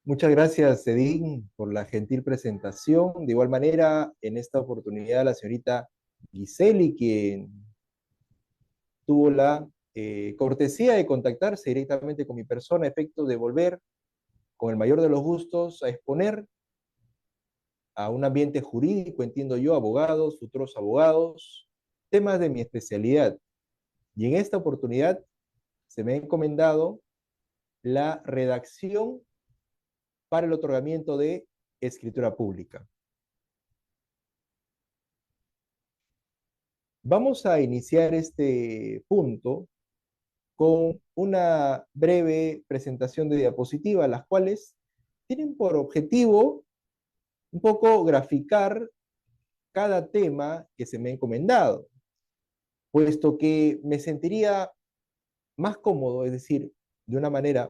Muchas gracias, Edín, por la gentil presentación. De igual manera, en esta oportunidad, la señorita Giseli, quien tuvo la cortesía de contactarse directamente con mi persona a efecto de volver con el mayor de los gustos a exponer a un ambiente jurídico, entiendo yo, abogados, futuros abogados, temas de mi especialidad. Y en esta oportunidad se me ha encomendado la redacción para el otorgamiento de escritura pública. Vamos a iniciar este punto con una breve presentación de diapositivas, las cuales tienen por objetivo un poco graficar cada tema que se me ha encomendado, puesto que me sentiría más cómodo, es decir, de una manera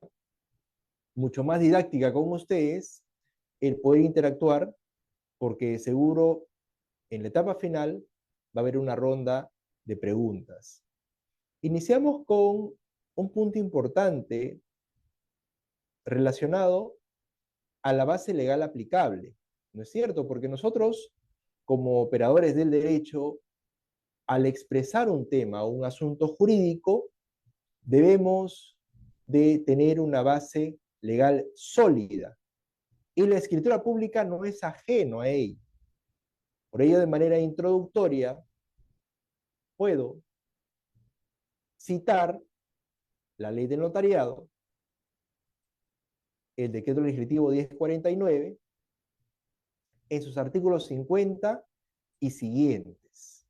mucho más didáctica con ustedes, el poder interactuar, porque seguro en la etapa final va a haber una ronda de preguntas. Iniciamos con un punto importante relacionado a la base legal aplicable, ¿no es cierto? Porque nosotros, como operadores del derecho, al expresar un tema o un asunto jurídico, debemos de tener una base legal sólida. Y la escritura pública no es ajeno a ella. Por ello, de manera introductoria, puedo citar la ley del notariado, el decreto legislativo 1049, en sus artículos 50 y siguientes.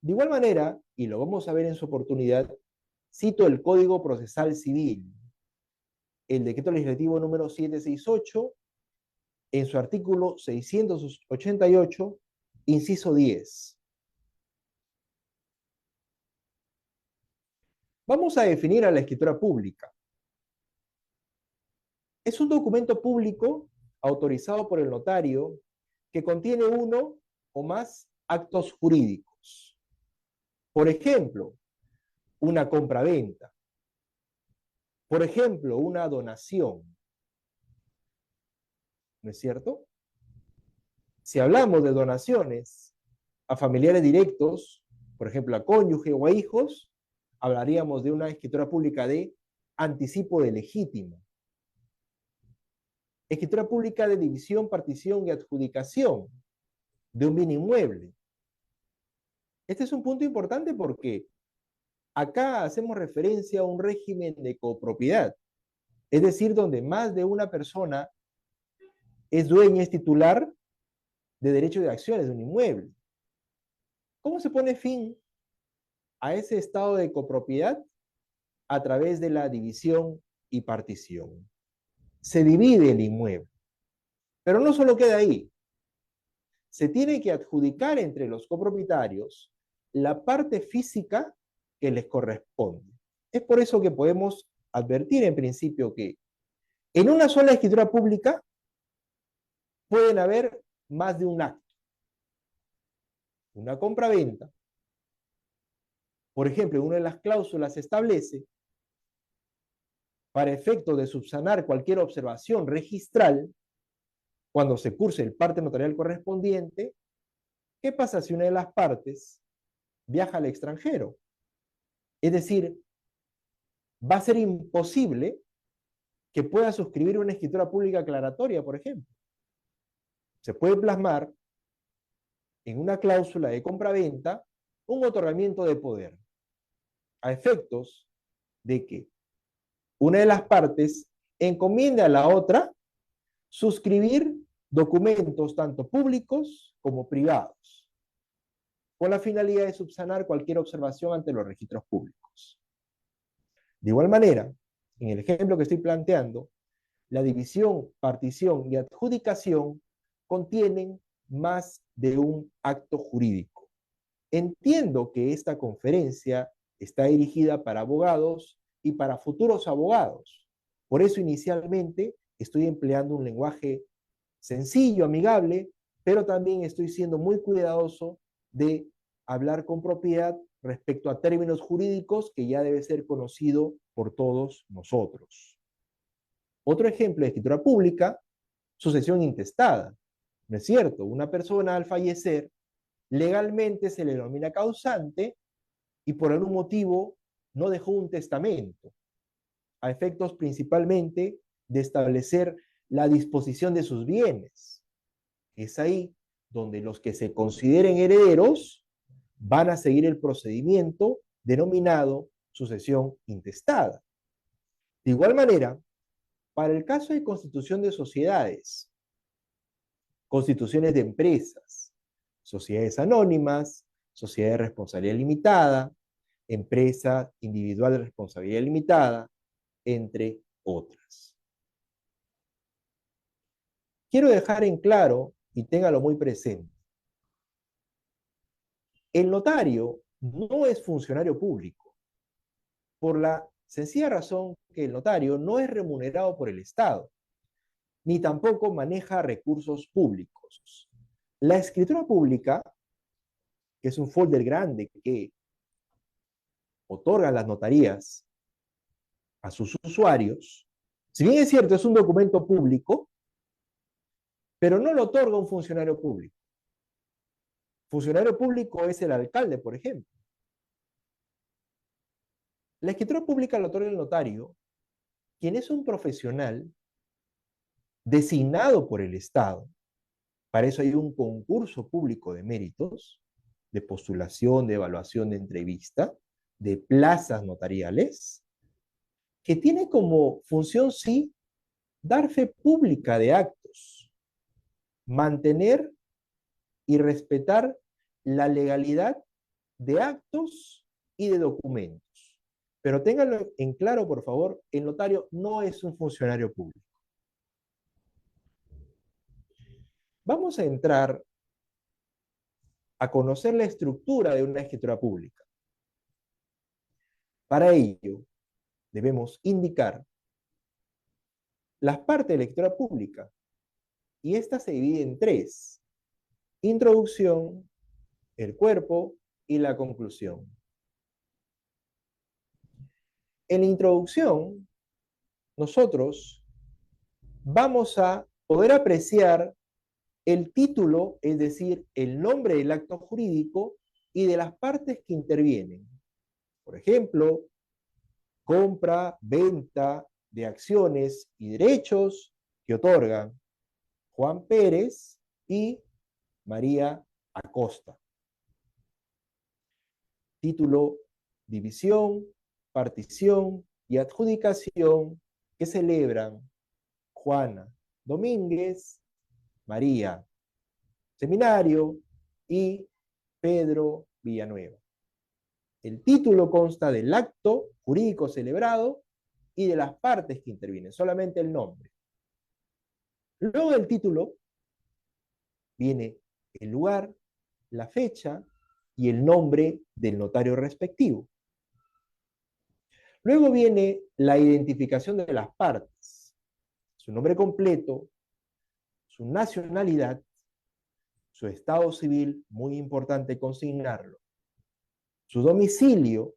De igual manera, y lo vamos a ver en su oportunidad, cito el Código Procesal Civil, el decreto legislativo número 768, en su artículo 688, inciso 10. Vamos a definir a la escritura pública. Es un documento público autorizado por el notario que contiene uno o más actos jurídicos. Por ejemplo, una compraventa. Por ejemplo, una donación. ¿No es cierto? Si hablamos de donaciones a familiares directos, por ejemplo, a cónyuge o a hijos, hablaríamos de una escritura pública de anticipo de legítimo. Escritura pública de división, partición y adjudicación de un bien inmueble. Este es un punto importante porque acá hacemos referencia a un régimen de copropiedad, es decir, donde más de una persona es dueña, es titular de derecho de acciones de un inmueble. ¿Cómo se pone fin a ese estado de copropiedad? A través de la división y partición. Se divide el inmueble, pero no solo queda ahí. Se tiene que adjudicar entre los copropietarios la parte física que les corresponde. Es por eso que podemos advertir en principio que en una sola escritura pública pueden haber más de un acto. Una compraventa, por ejemplo, en una de las cláusulas establece, para efecto de subsanar cualquier observación registral, cuando se curse el parte notarial correspondiente, ¿qué pasa si una de las partes viaja al extranjero? Es decir, va a ser imposible que pueda suscribir una escritura pública aclaratoria, por ejemplo. Se puede plasmar en una cláusula de compraventa un otorgamiento de poder a efectos de que una de las partes encomienda a la otra suscribir documentos tanto públicos como privados, con la finalidad de subsanar cualquier observación ante los registros públicos. De igual manera, en el ejemplo que estoy planteando, la división, partición y adjudicación contienen más de un acto jurídico. Entiendo que esta conferencia está dirigida para abogados y para futuros abogados. Por eso inicialmente estoy empleando un lenguaje sencillo, amigable, pero también estoy siendo muy cuidadoso de hablar con propiedad respecto a términos jurídicos que ya debe ser conocido por todos nosotros. Otro ejemplo de escritura pública, sucesión intestada. ¿No es cierto? Una persona al fallecer legalmente se le denomina causante y por algún motivo no dejó un testamento, a efectos principalmente de establecer la disposición de sus bienes. Es ahí donde los que se consideren herederos van a seguir el procedimiento denominado sucesión intestada. De igual manera, para el caso de constitución de sociedades, constituciones de empresas, sociedades anónimas, sociedad de responsabilidad limitada, empresa individual de responsabilidad limitada, entre otras. Quiero dejar en claro, y téngalo muy presente, el notario no es funcionario público, por la sencilla razón que el notario no es remunerado por el Estado, ni tampoco maneja recursos públicos. La escritura pública, que es un folder grande que otorgan las notarías a sus usuarios, si bien es cierto, es un documento público, pero no lo otorga un funcionario público. Funcionario público es el alcalde, por ejemplo. La escritura pública la otorga el notario, quien es un profesional designado por el Estado. Para eso hay un concurso público de méritos, de postulación, de evaluación, de entrevista, de plazas notariales, que tiene como función, sí, dar fe pública de actos, mantener y respetar la legalidad de actos y de documentos. Pero ténganlo en claro, por favor, el notario no es un funcionario público. Vamos a entrar a conocer la estructura de una escritura pública. Para ello, debemos indicar las partes de la escritura pública, y esta se divide en tres: introducción, el cuerpo y la conclusión. En la introducción, nosotros vamos a poder apreciar el título, es decir, el nombre del acto jurídico y de las partes que intervienen. Por ejemplo, compra, venta de acciones y derechos que otorgan Juan Pérez y María Acosta. Título, división, partición y adjudicación que celebran Juana Domínguez, María Seminario y Pedro Villanueva. El título consta del acto jurídico celebrado y de las partes que intervienen, solamente el nombre. Luego del título viene el lugar, la fecha y el nombre del notario respectivo. Luego viene la identificación de las partes, su nombre completo, su nacionalidad, su estado civil, muy importante consignarlo, su domicilio,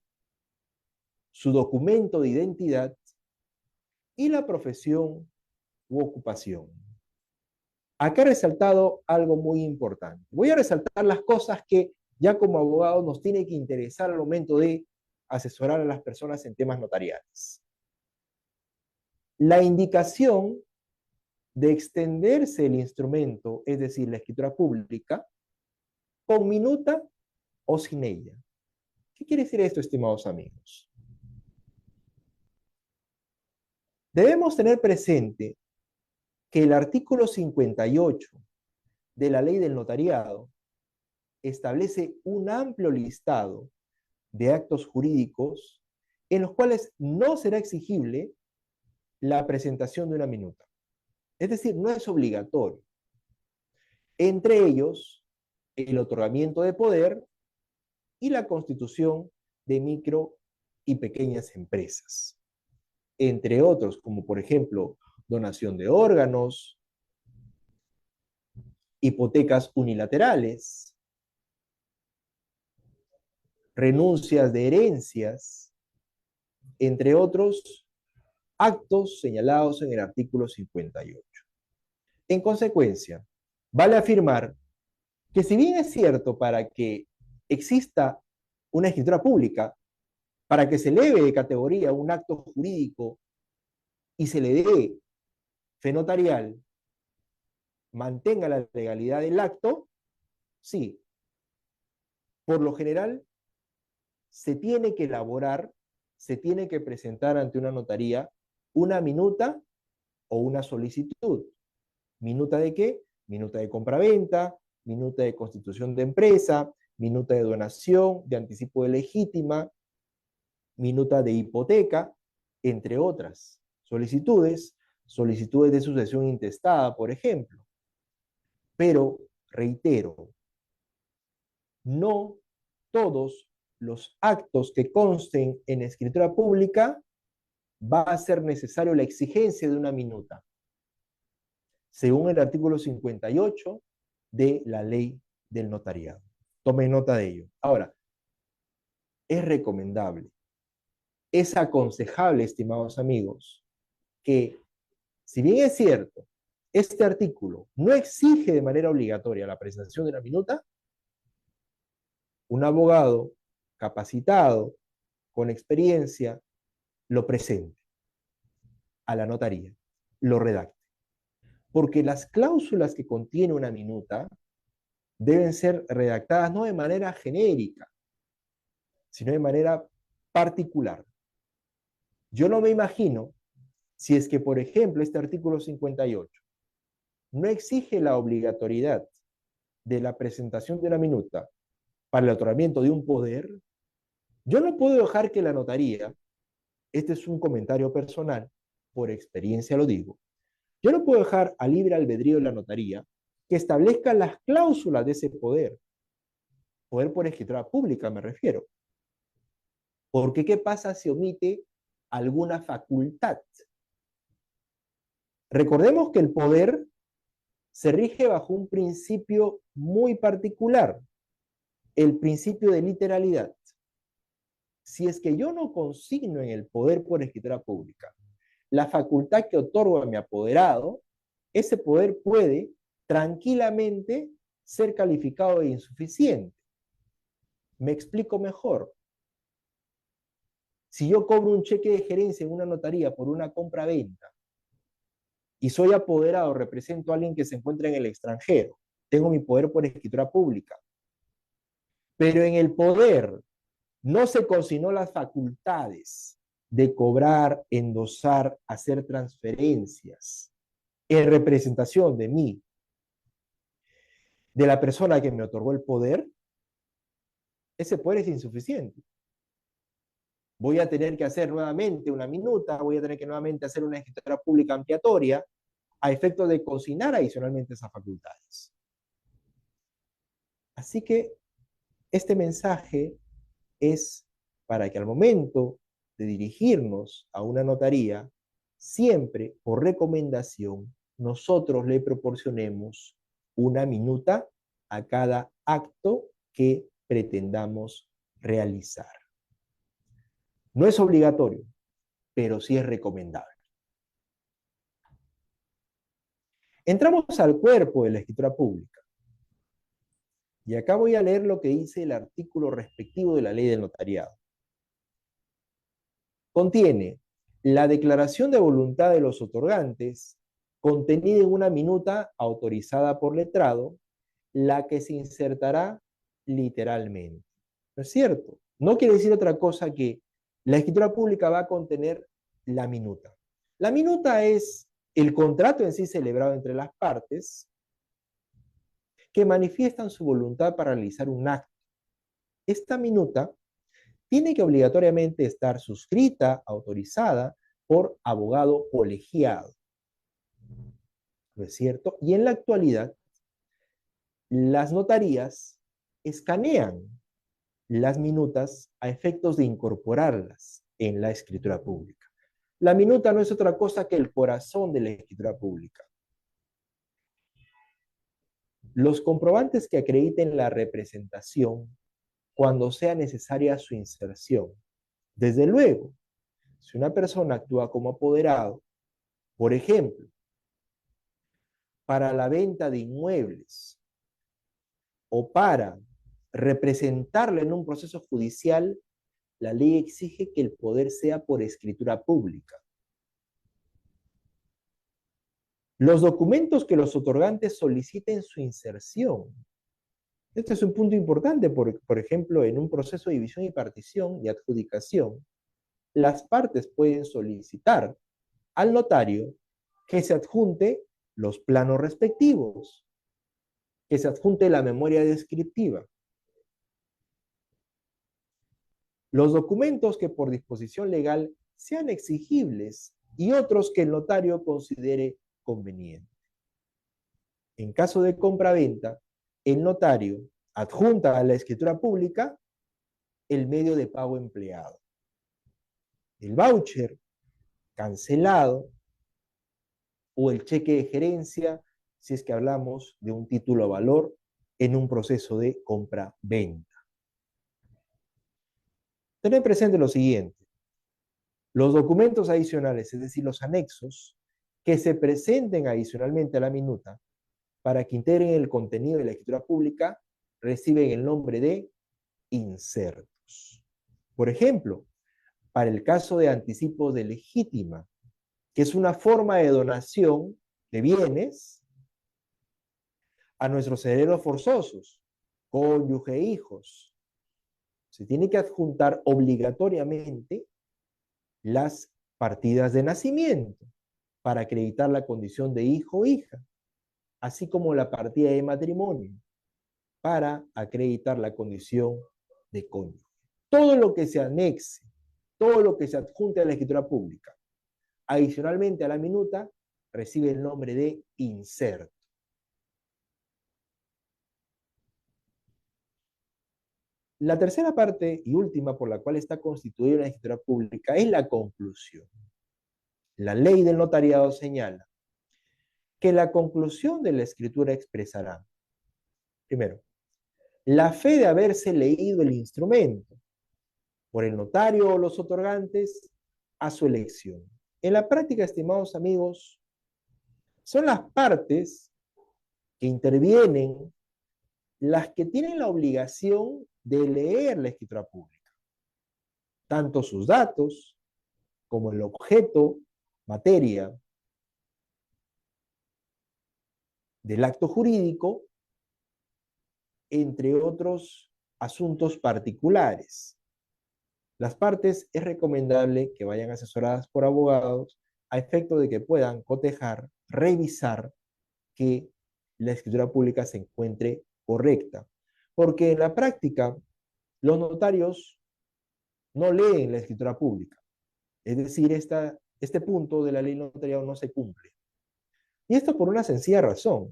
su documento de identidad y la profesión u ocupación. Acá he resaltado algo muy importante. Voy a resaltar las cosas que ya como abogados nos tiene que interesar al momento de asesorar a las personas en temas notariales. La indicación de extenderse el instrumento, es decir, la escritura pública, con minuta o sin ella. ¿Qué quiere decir esto, estimados amigos? Debemos tener presente que el artículo 58 de la Ley del Notariado establece un amplio listado de actos jurídicos en los cuales no será exigible la presentación de una minuta. Es decir, no es obligatorio. Entre ellos, el otorgamiento de poder y la constitución de micro y pequeñas empresas. Entre otros, como por ejemplo, donación de órganos, hipotecas unilaterales, renuncias de herencias, entre otros actos señalados en el artículo 58. En consecuencia, vale afirmar que si bien es cierto para que exista una escritura pública, para que se eleve de categoría un acto jurídico y se le dé fe notarial, mantenga la legalidad del acto, sí, por lo general se tiene que elaborar, se tiene que presentar ante una notaría una minuta o una solicitud. ¿Minuta de qué? Minuta de compraventa, minuta de constitución de empresa, minuta de donación, de anticipo de legítima, minuta de hipoteca, entre otras solicitudes, solicitudes de sucesión intestada, por ejemplo. Pero, reitero, no todos los actos que consten en escritura pública va a ser necesario la exigencia de una minuta, según el artículo 58 de la ley del notariado. Tomen nota de ello. Ahora, es recomendable, es aconsejable, estimados amigos, que si bien es cierto, este artículo no exige de manera obligatoria la presentación de una minuta, un abogado capacitado, con experiencia, lo presente a la notaría, lo redacte. Porque las cláusulas que contiene una minuta deben ser redactadas no de manera genérica, sino de manera particular. Yo no me imagino si es que, por ejemplo, este artículo 58 no exige la obligatoriedad de la presentación de una minuta para el otorgamiento de un poder, yo no puedo dejar que la notaría, este es un comentario personal, por experiencia lo digo, yo no puedo dejar a libre albedrío de la notaría que establezca las cláusulas de ese poder, poder por escritura pública me refiero. Porque ¿qué pasa si omite alguna facultad? Recordemos que el poder se rige bajo un principio muy particular, el principio de literalidad. Si es que yo no consigno en el poder por escritura pública la facultad que otorgo a mi apoderado, ese poder puede tranquilamente ser calificado de insuficiente. Me explico mejor. Si yo cobro un cheque de gerencia en una notaría por una compra-venta y soy apoderado, represento a alguien que se encuentra en el extranjero, tengo mi poder por escritura pública, pero en el poder no se consignó las facultades de cobrar, endosar, hacer transferencias en representación de mí, de la persona que me otorgó el poder, ese poder es insuficiente. Voy a tener que hacer nuevamente una minuta, voy a tener que nuevamente hacer una escritura pública ampliatoria a efecto de consignar adicionalmente esas facultades. Así que este mensaje es para que al momento de dirigirnos a una notaría, siempre por recomendación, nosotros le proporcionemos una minuta a cada acto que pretendamos realizar. No es obligatorio, pero sí es recomendable. Entramos al cuerpo de la escritura pública. Y acá voy a leer lo que dice el artículo respectivo de la ley del notariado. Contiene la declaración de voluntad de los otorgantes, contenida en una minuta autorizada por letrado, la que se insertará literalmente. ¿No es cierto? No quiere decir otra cosa que la escritura pública va a contener la minuta. La minuta es el contrato en sí celebrado entre las partes que manifiestan su voluntad para realizar un acto. Esta minuta tiene que obligatoriamente estar suscrita, autorizada por abogado colegiado. ¿No es cierto? Y en la actualidad, las notarías escanean las minutas a efectos de incorporarlas en la escritura pública. La minuta no es otra cosa que el corazón de la escritura pública. Los comprobantes que acrediten la representación cuando sea necesaria su inserción. Desde luego, Si una persona actúa como apoderado, por ejemplo, para la venta de inmuebles o para representarle en un proceso judicial, la ley exige que el poder sea por escritura pública. Los documentos que los otorgantes soliciten su inserción. Este es un punto importante, por ejemplo, en un proceso de división y partición y adjudicación, las partes pueden solicitar al notario que se adjunte los planos respectivos, que se adjunte la memoria descriptiva. Los documentos que por disposición legal sean exigibles y otros que el notario considere conveniente. En caso de compra-venta, el notario adjunta a la escritura pública el medio de pago empleado. El voucher cancelado o el cheque de gerencia, si es que hablamos de un título a valor en un proceso de compra-venta. Tener presente lo siguiente: los documentos adicionales, es decir, los anexos, que se presenten adicionalmente a la minuta para que integren el contenido de la escritura pública, reciben el nombre de insertos. Por ejemplo, para el caso de anticipo de legítima, que es una forma de donación de bienes a nuestros herederos forzosos, cónyuge e hijos, se tiene que adjuntar obligatoriamente las partidas de nacimiento para acreditar la condición de hijo o hija, así como la partida de matrimonio para acreditar la condición de cónyuge. Todo lo que se anexe, todo lo que se adjunte a la escritura pública, adicionalmente a la minuta, recibe el nombre de inserto. La tercera parte y última por la cual está constituida una escritura pública es la conclusión. La ley del notariado señala que la conclusión de la escritura expresará, primero, la fe de haberse leído el instrumento por el notario o los otorgantes a su elección. En la práctica, estimados amigos, son las partes que intervienen las que tienen la obligación de leer la escritura pública, tanto sus datos como el objeto, materia del acto jurídico, entre otros asuntos particulares. Las partes es recomendable que vayan asesoradas por abogados a efecto de que puedan cotejar, revisar que la escritura pública se encuentre correcta. Porque en la práctica, los notarios no leen la escritura pública. Es decir, este punto de la ley notarial no se cumple. Y esto por una sencilla razón.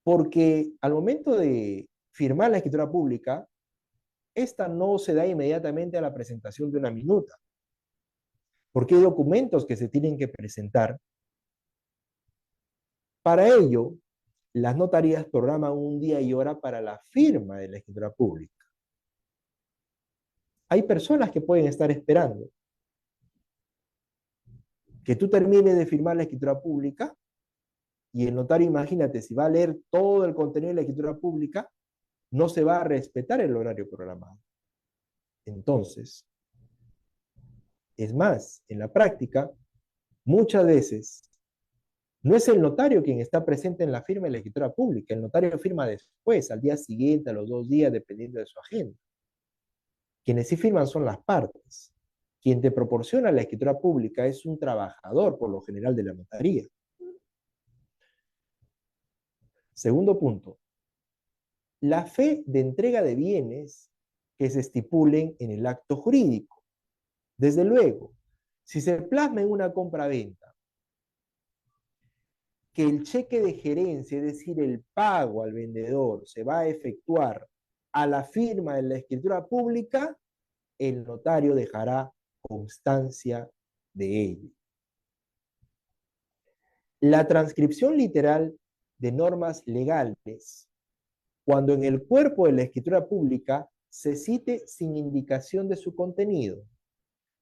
Porque al momento de firmar la escritura pública, esta no se da inmediatamente a la presentación de una minuta. Porque hay documentos que se tienen que presentar. Para ello, las notarías programan un día y hora para la firma de la escritura pública. Hay personas que pueden estar esperando que tú termines de firmar la escritura pública y el notario, imagínate, si va a leer todo el contenido de la escritura pública, no se va a respetar el horario programado. Entonces, es más, en la práctica, muchas veces no es el notario quien está presente en la firma de la escritura pública, el notario firma después, al día siguiente, a los 2 días, dependiendo de su agenda. Quienes sí firman son las partes. Quien te proporciona la escritura pública es un trabajador, por lo general, de la notaría. Segundo punto, la fe de entrega de bienes que se estipulen en el acto jurídico. Desde luego, si se plasma en una compra-venta que el cheque de gerencia, es decir, el pago al vendedor, se va a efectuar a la firma de la escritura pública, el notario dejará constancia de ello. La transcripción literal de normas legales, cuando en el cuerpo de la escritura pública se cite sin indicación de su contenido,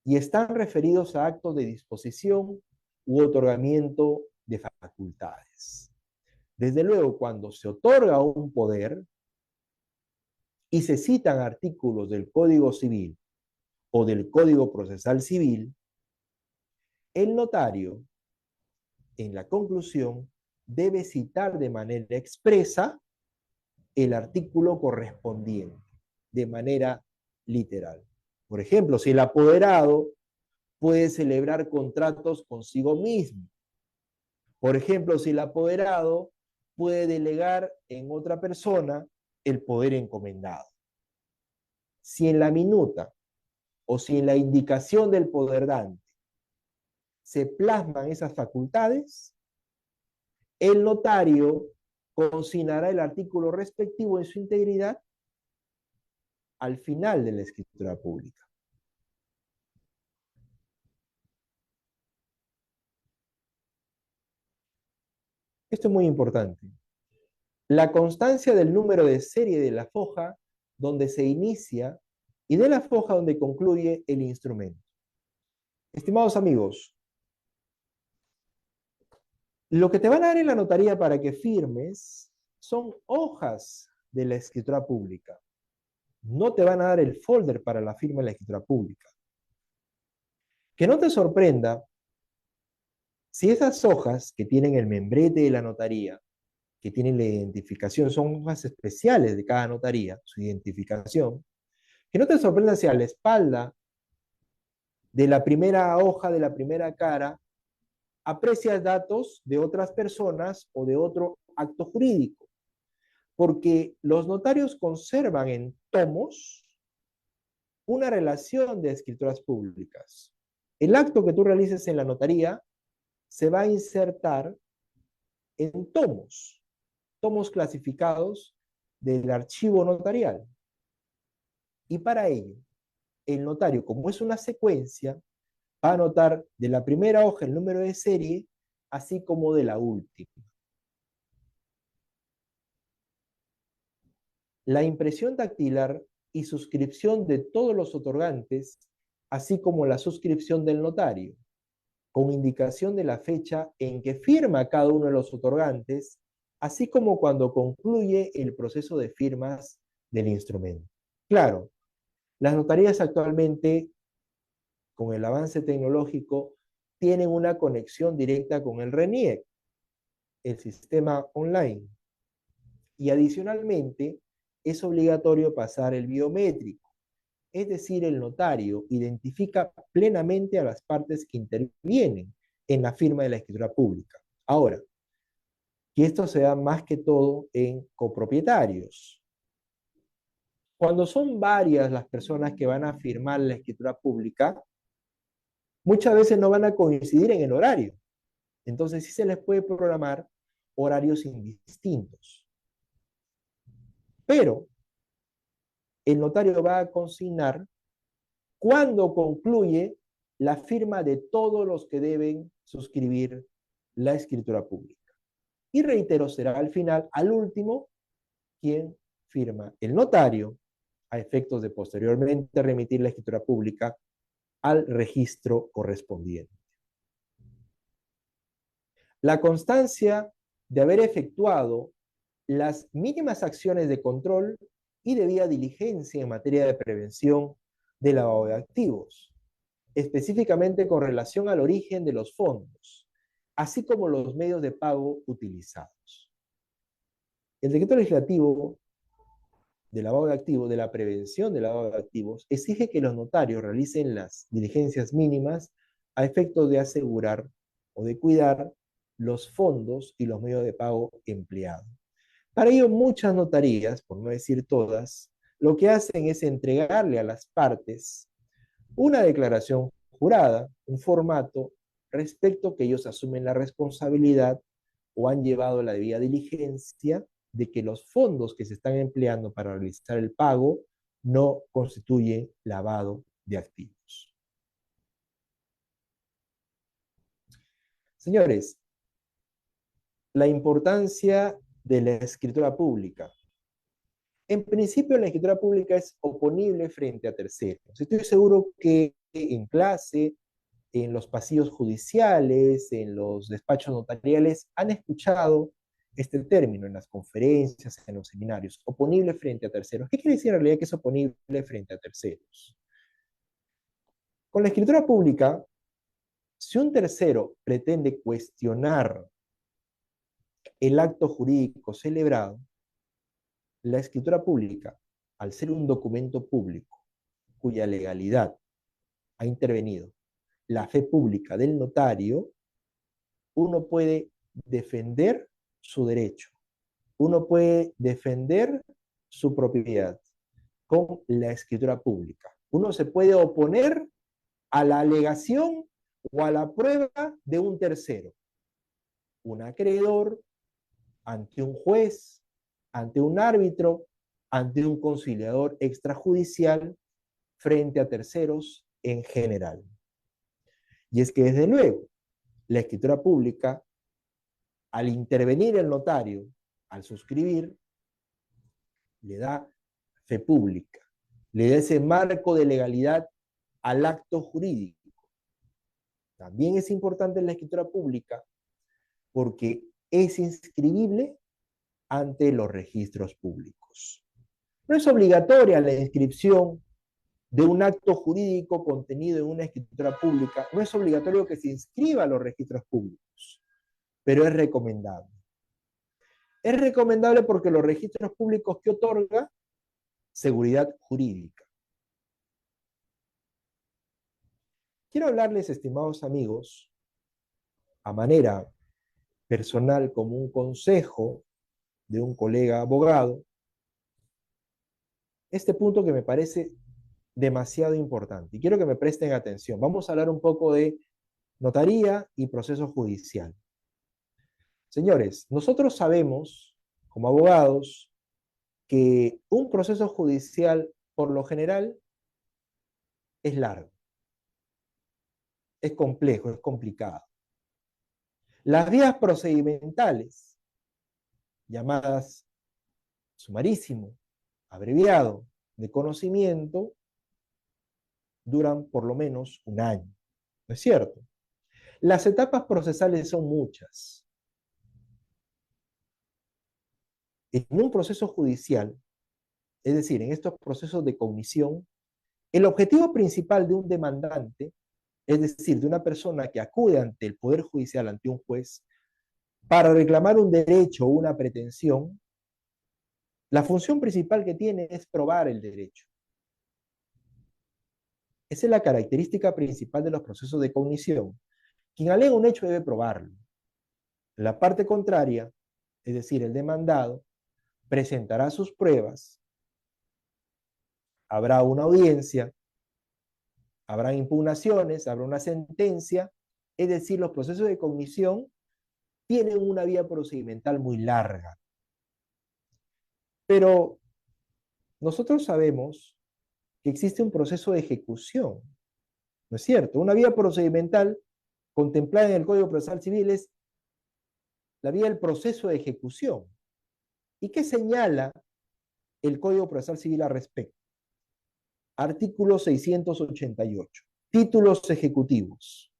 y están referidos a actos de disposición u otorgamiento de facultades. Desde luego, cuando se otorga un poder y se citan artículos del Código Civil o del Código Procesal Civil, el notario, en la conclusión, debe citar de manera expresa el artículo correspondiente, de manera literal. Por ejemplo, si el apoderado puede celebrar contratos consigo mismo. Por ejemplo, si el apoderado puede delegar en otra persona el poder encomendado. Si en la minuta o si en la indicación del poderdante se plasman esas facultades, el notario consignará el artículo respectivo en su integridad al final de la escritura pública. Esto es muy importante. La constancia del número de serie de la foja donde se inicia y de la foja donde concluye el instrumento. Estimados amigos, lo que te van a dar en la notaría para que firmes son hojas de la escritura pública. No te van a dar el folder para la firma de la escritura pública. Que no te sorprenda si esas hojas que tienen el membrete de la notaría, que tienen la identificación, son hojas especiales de cada notaría, su identificación, que no te sorprenda si a la espalda de la primera hoja, de la primera cara, aprecias datos de otras personas o de otro acto jurídico, porque los notarios conservan en tomos una relación de escrituras públicas. El acto que tú realices en la notaría se va a insertar en tomos clasificados del archivo notarial. Y para ello, el notario, como es una secuencia, va a anotar de la primera hoja el número de serie, así como de la última. La impresión dactilar y suscripción de todos los otorgantes, así como la suscripción del notario, con indicación de la fecha en que firma cada uno de los otorgantes, así como cuando concluye el proceso de firmas del instrumento. Claro, las notarías actualmente, con el avance tecnológico, tienen una conexión directa con el RENIEC, el sistema online. Y adicionalmente, es obligatorio pasar el biométrico, es decir, el notario identifica plenamente a las partes que intervienen en la firma de la escritura pública. Ahora, que esto se da más que todo en copropietarios. Cuando son varias las personas que van a firmar la escritura pública, muchas veces no van a coincidir en el horario. Entonces sí se les puede programar horarios indistintos. Pero el notario va a consignar cuando concluye la firma de todos los que deben suscribir la escritura pública. Y reitero, será al final, al último, quien firma el notario a efectos de posteriormente remitir la escritura pública al registro correspondiente. La constancia de haber efectuado las mínimas acciones de control y debida diligencia en materia de prevención de lavado de activos, específicamente con relación al origen de los fondos, así como los medios de pago utilizados. El decreto legislativo de lavado de activos, de la prevención del lavado de activos, exige que los notarios realicen las diligencias mínimas a efectos de asegurar o de cuidar los fondos y los medios de pago empleados. Para ello, muchas notarías, por no decir todas, lo que hacen es entregarle a las partes una declaración jurada, un formato respecto que ellos asumen la responsabilidad o han llevado la debida diligencia de que los fondos que se están empleando para realizar el pago no constituyen lavado de activos. Señores, la importancia de la escritura pública. En principio, la escritura pública es oponible frente a terceros. Estoy seguro que en clase, en los pasillos judiciales, en los despachos notariales, han escuchado este término en las conferencias, en los seminarios, oponible frente a terceros. ¿Qué quiere decir en realidad que es oponible frente a terceros? Con la escritura pública, si un tercero pretende cuestionar el acto jurídico celebrado, la escritura pública, al ser un documento público cuya legalidad ha intervenido la fe pública del notario, uno puede defender su derecho, uno puede defender su propiedad con la escritura pública. Uno se puede oponer a la alegación o a la prueba de un tercero, un acreedor, ante un juez, ante un árbitro, ante un conciliador extrajudicial, frente a terceros en general. Y es que desde luego, la escritura pública, al intervenir el notario, al suscribir, le da fe pública, le da ese marco de legalidad al acto jurídico. También es importante la escritura pública porque es inscribible ante los registros públicos. No es obligatoria la inscripción de un acto jurídico contenido en una escritura pública, no es obligatorio que se inscriba a los registros públicos, pero es recomendable. Es recomendable porque los registros públicos que otorga seguridad jurídica. Quiero hablarles, estimados amigos, a manera personal como un consejo de un colega abogado, este punto que me parece demasiado importante y quiero que me presten atención. Vamos a hablar un poco de notaría y proceso judicial. Señores, nosotros sabemos, como abogados, que un proceso judicial, por lo general, es largo, es complejo, es complicado. Las vías procedimentales, llamadas sumarísimo, abreviado, de conocimiento, duran por lo menos un año, ¿no es cierto? Las etapas procesales son muchas. En un proceso judicial, es decir, en estos procesos de cognición, el objetivo principal de un demandante, es decir, de una persona que acude ante el Poder Judicial, ante un juez, para reclamar un derecho o una pretensión, la función principal que tiene es probar el derecho. Esa es la característica principal de los procesos de cognición. Quien alega un hecho debe probarlo. La parte contraria, es decir, el demandado, presentará sus pruebas, habrá una audiencia, habrá impugnaciones, habrá una sentencia, es decir, los procesos de cognición tienen una vía procedimental muy larga. Pero nosotros sabemos que existe un proceso de ejecución, ¿no es cierto? Una vía procedimental contemplada en el Código Procesal Civil es la vía del proceso de ejecución. ¿Y qué señala el Código Procesal Civil al respecto? Artículo 688. Títulos ejecutivos.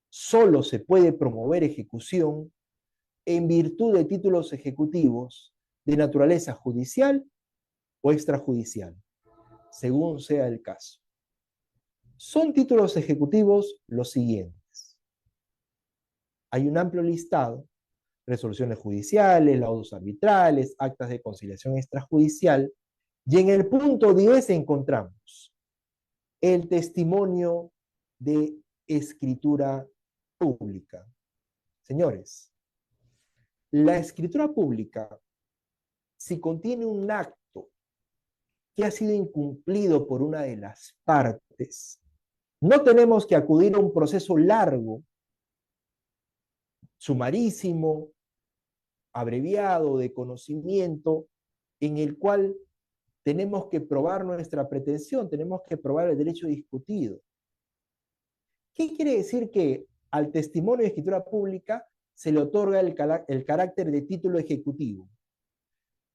Solo se puede promover ejecución en virtud de títulos ejecutivos de naturaleza judicial o extrajudicial, según sea el caso. Son títulos ejecutivos los siguientes. Hay un amplio listado: resoluciones judiciales, laudos arbitrales, actas de conciliación extrajudicial, y en el punto 10 encontramos el testimonio de escritura pública. Señores, la escritura pública, si contiene un acto que ha sido incumplido por una de las partes, no tenemos que acudir a un proceso largo, sumarísimo, abreviado, de conocimiento, en el cual tenemos que probar nuestra pretensión, tenemos que probar el derecho discutido. ¿Qué quiere decir que al testimonio de escritura pública se le otorga el carácter de título ejecutivo?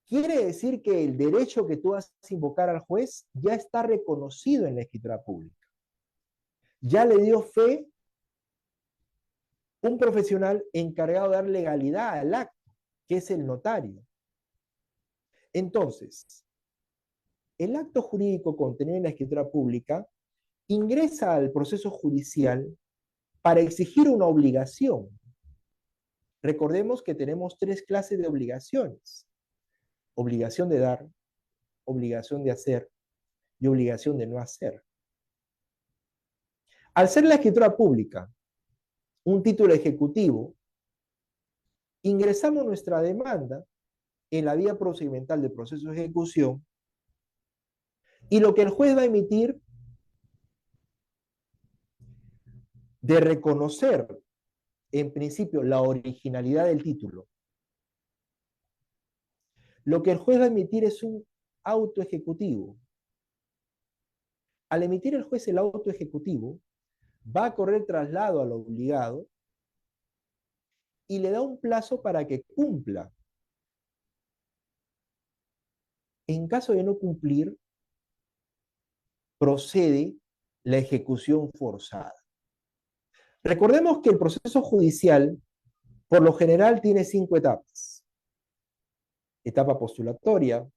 Quiere decir que el derecho que tú vas a invocar al juez ya está reconocido en la escritura pública. ya le dio fe un profesional encargado de dar legalidad al acto, que es el notario. Entonces, el acto jurídico contenido en la escritura pública ingresa al proceso judicial para exigir una obligación. Recordemos que tenemos tres clases de obligaciones: obligación de dar, obligación de hacer y obligación de no hacer. Al ser la escritura pública un título ejecutivo, ingresamos nuestra demanda en la vía procedimental del proceso de ejecución y lo que el juez va a emitir de reconocer en principio la originalidad del título. Lo que el juez va a emitir es un auto ejecutivo. Al emitir el juez el auto ejecutivo, va a correr traslado al obligado y le da un plazo para que cumpla. En caso de no cumplir, procede la ejecución forzada. Recordemos que el proceso judicial, por lo general, tiene 5 etapas: etapa postulatoria,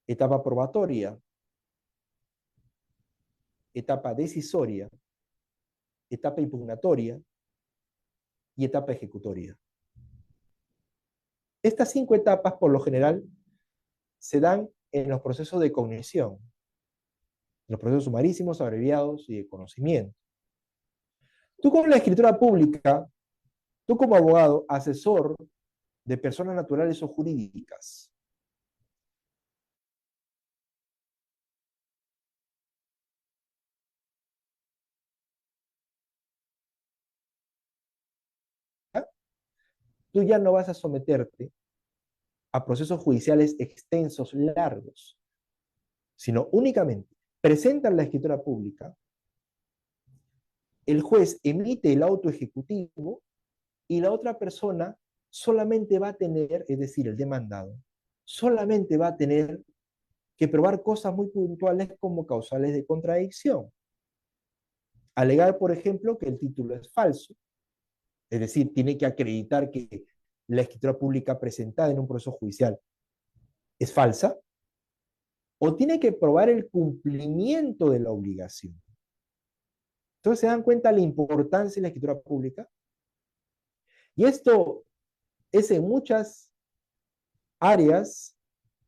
etapa probatoria, etapa decisoria, etapa impugnatoria y etapa ejecutoria. Estas 5 etapas, por lo general, se dan en los procesos de cognición, en los procesos sumarísimos, abreviados y de conocimiento. Tú con la escritura pública, tú como abogado, asesor de personas naturales o jurídicas, tú ya no vas a someterte a procesos judiciales extensos, largos, sino únicamente presentan la escritura pública, el juez emite el auto ejecutivo y la otra persona solamente va a tener, es decir, el demandado, solamente va a tener que probar cosas muy puntuales como causales de contradicción. Alegar, por ejemplo, que el título es falso, es decir, tiene que acreditar que la escritura pública presentada en un proceso judicial es falsa, o tiene que probar el cumplimiento de la obligación. Entonces se dan cuenta la importancia de la escritura pública. Y esto es en muchas áreas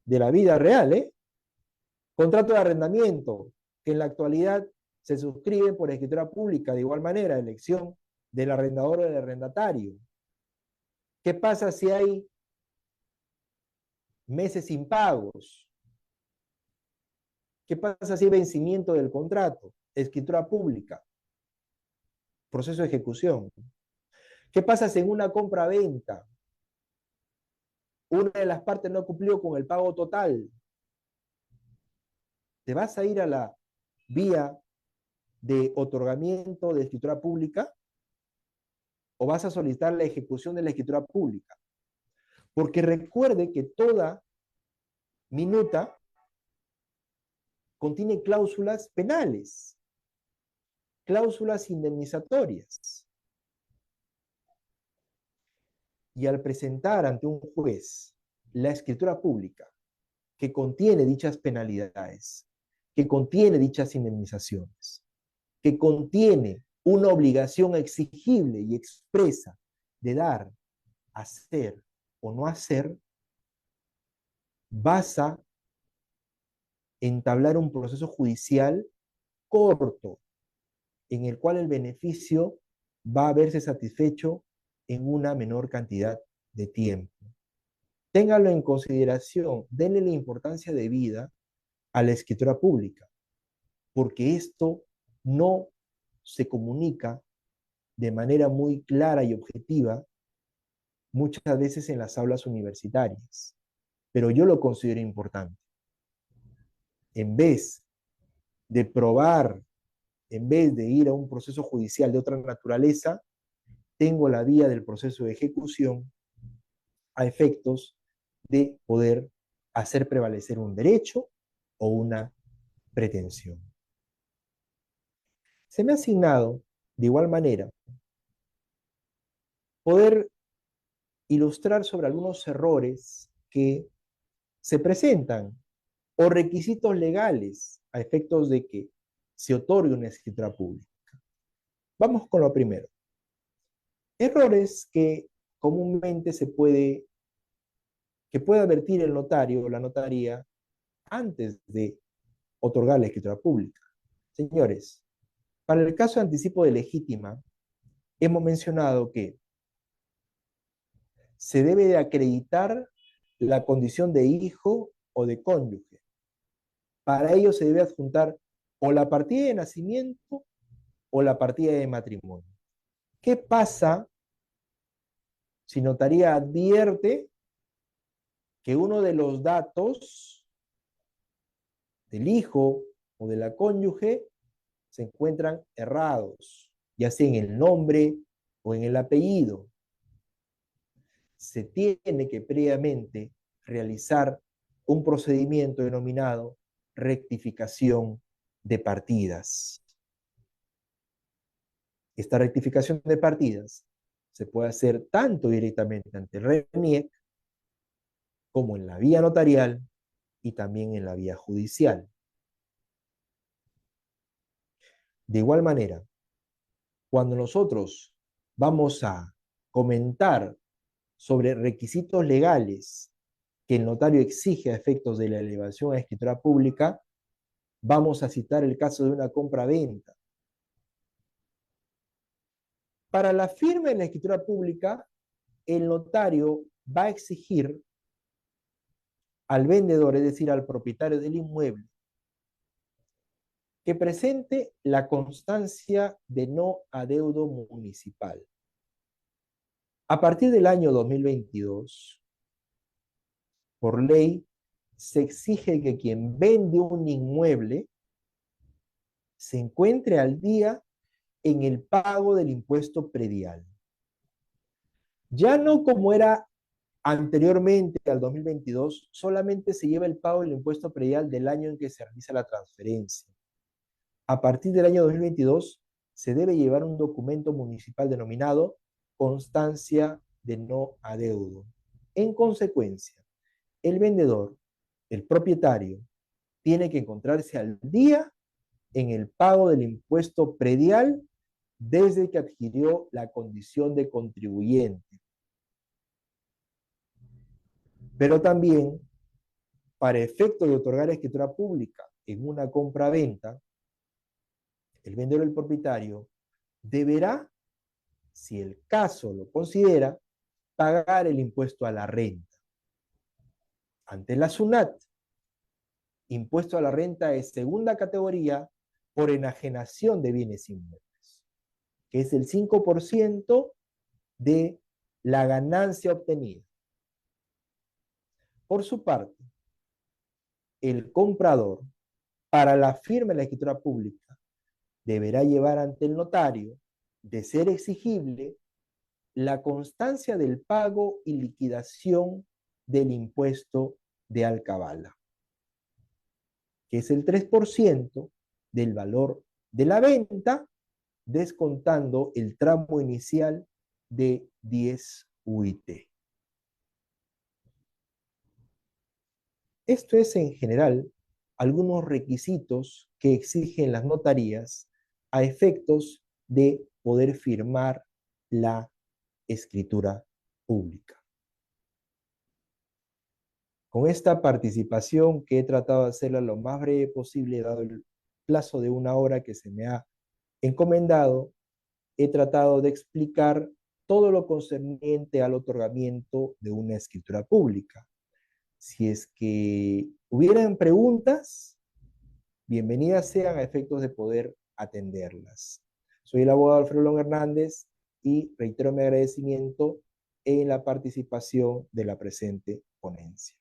de la vida real, ¿eh? Contrato de arrendamiento, que en la actualidad se suscriben por escritura pública, de igual manera, elección del arrendador o del arrendatario. ¿Qué pasa si hay meses impagos? ¿Qué pasa si hay vencimiento del contrato? Escritura pública, proceso de ejecución. ¿Qué pasa si en una compra-venta una de las partes no cumplió con el pago total? ¿Te vas a ir a la vía de otorgamiento de escritura pública o vas a solicitar la ejecución de la escritura pública? Porque recuerde que toda minuta contiene cláusulas penales, cláusulas indemnizatorias. Y al presentar ante un juez la escritura pública que contiene dichas penalidades, que contiene dichas indemnizaciones, que contiene una obligación exigible y expresa de dar, hacer o no hacer, vas a entablar un proceso judicial corto, en el cual el beneficio va a verse satisfecho en una menor cantidad de tiempo. Téngalo en consideración, denle la importancia debida a la escritura pública, porque esto no se comunica de manera muy clara y objetiva muchas veces en las aulas universitarias, pero yo lo considero importante. En vez de probar, en vez de ir a un proceso judicial de otra naturaleza, tengo la vía del proceso de ejecución a efectos de poder hacer prevalecer un derecho o una pretensión. Se me ha asignado, de igual manera, poder ilustrar sobre algunos errores que se presentan o requisitos legales a efectos de que se otorgue una escritura pública. Vamos con lo primero. Errores que comúnmente que puede advertir el notario o la notaría antes de otorgar la escritura pública. Señores, para el caso de anticipo de legítima, hemos mencionado que se debe de acreditar la condición de hijo o de cónyuge. Para ello se debe adjuntar o la partida de nacimiento o la partida de matrimonio. ¿Qué pasa si notaría advierte que uno de los datos del hijo o de la cónyuge se encuentran errados, ya sea en el nombre o en el apellido? Se tiene que previamente realizar un procedimiento denominado rectificación de partidas. Esta rectificación de partidas se puede hacer tanto directamente ante el RENIEC como en la vía notarial y también en la vía judicial. De igual manera, cuando nosotros vamos a comentar sobre requisitos legales que el notario exige a efectos de la elevación a escritura pública, vamos a citar el caso de una compra-venta. Para la firma en la escritura pública, el notario va a exigir al vendedor, es decir, al propietario del inmueble, que presente la constancia de no adeudo municipal. A partir del año 2022, por ley, se exige que quien vende un inmueble se encuentre al día en el pago del impuesto predial. Ya no como era anteriormente al 2022, solamente se lleva el pago del impuesto predial del año en que se realiza la transferencia. A partir del año 2022, se debe llevar un documento municipal denominado constancia de no adeudo. En consecuencia, el vendedor, el propietario, tiene que encontrarse al día en el pago del impuesto predial desde que adquirió la condición de contribuyente. Pero también, para efecto de otorgar escritura pública en una compra-venta, el vendedor o el propietario deberá, si el caso lo considera, pagar el impuesto a la renta. Ante la SUNAT, impuesto a la renta es segunda categoría por enajenación de bienes inmuebles, que es el 5% de la ganancia obtenida. Por su parte, el comprador, para la firma de la escritura pública, deberá llevar ante el notario, de ser exigible, la constancia del pago y liquidación del impuesto de alcabala, que es el 3% del valor de la venta, descontando el tramo inicial de 10 UIT. Esto es en general algunos requisitos que exigen las notarías a efectos de poder firmar la escritura pública. Con esta participación que he tratado de hacerla lo más breve posible, dado el plazo de 1 hora que se me ha encomendado, he tratado de explicar todo lo concerniente al otorgamiento de una escritura pública. Si es que hubieran preguntas, bienvenidas sean a efectos de poder atenderlas. Soy el abogado Alfredo Long Hernández y reitero mi agradecimiento en la participación de la presente ponencia.